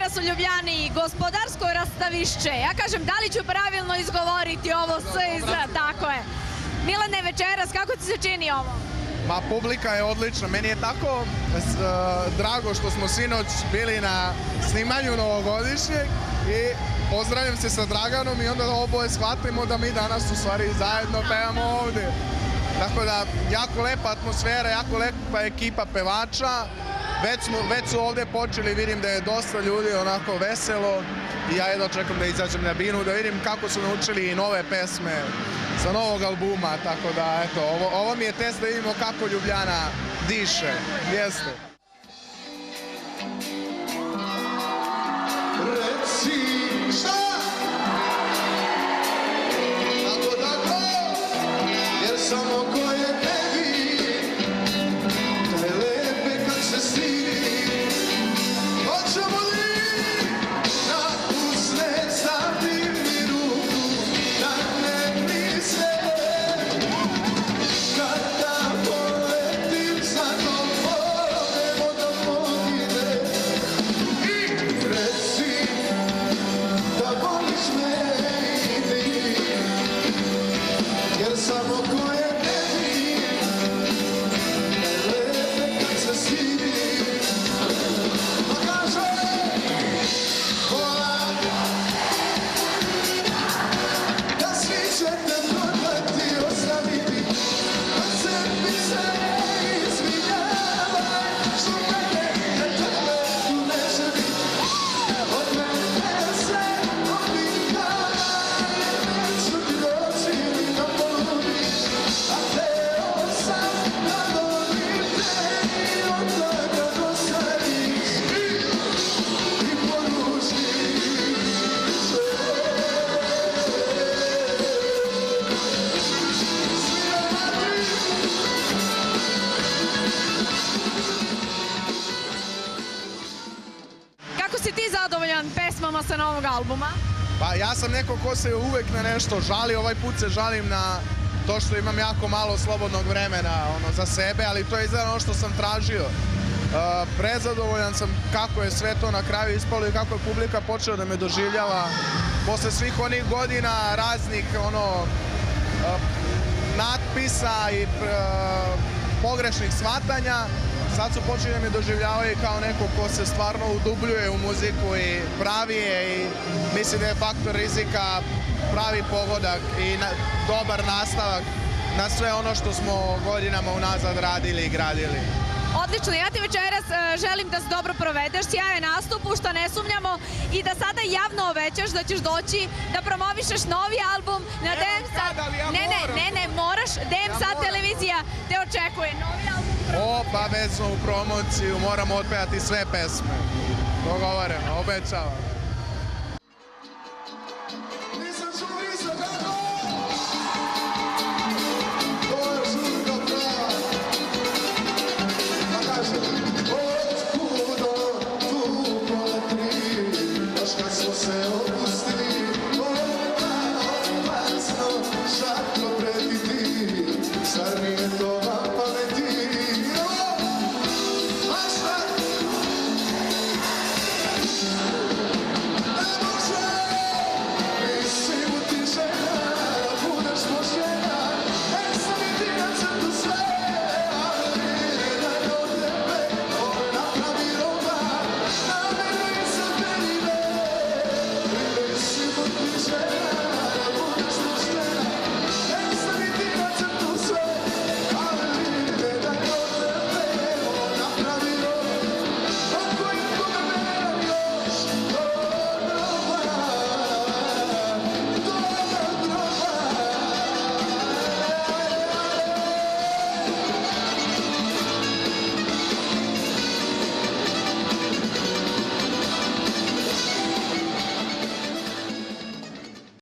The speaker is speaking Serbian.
večeras u Ljubljani gospodarsko rastavišće. Ja kažem, da li ću pravilno izgovoriti ovo S izgleda? Tako je. Milane, večeras, kako ti se čini ovo? Ma, publika je odlična. Meni je tako drago što smo sinoć bili na snimanju novogodišnjeg i pozdravljam se sa Draganom i onda oboje shvatimo da mi danas u stvari zajedno pevamo ovdje. Tako da, jako lepa atmosfera, jako lepa ekipa pevača. Već su ovdje počeli, vidim da je dosta ljudi onako veselo i ja jedno čekam da izađem na binu, da vidim kako su naučili i nove pesme sa novog albuma, tako da, eto, ovo mi je test da vidimo kako Ljubljana diše. Jeste. Reci šta? Tako, jer samo ko je tebi, te lepe kad se stidi. Hoćemo li na usne stavim mi ruku, da ne mi se, kada poletim za tobom, nemo da pogine. I reci da voliš me i ti, jer samo ko je tebi, te lepe kad se stidi. Pa kaže, vola, da svi će te prodati, ostaviti, a sebi se izvinjavaj, što mene ne tebe tu neće biti. Od mene se odvikavaj, neću ti doći ni na polubiš, a teo sam da volim te i onda kad ostaniš i poručiš se. Kako si ti zadovoljan pesmama sa novog albuma? Pa ja sam neko ko se uvek na nešto žali, ovaj put se žalim na to što imam jako malo slobodnog vremena za sebe, ali to je izgleda ono što sam tražio. Prezadovoljan sam kako je sve to na kraju ispalo i kako je publika počela da me doživljava. Posle svih onih godina raznih natpisa i pogrešnih shvatanja, sad su počeli da me doživljavaju kao neko ko se stvarno udubljuje u muziku i pravi je i mislim da je Faktor rizika pravi pogodak i dobar nastavak na sve ono što smo godinama unazad radili i gradili. Odlično, ja ti večeras želim da se dobro provedeš, sjajan nastup, u što ne sumnjamo, i da sada javno obećaš da ćeš doći da promovišeš novi album na DMSAT. Ne, moraš, DMSAT televizija te očekuje, novi album. Obavezno u promociju, moramo otpevati sve pesme. Dogovoreno, obećavam.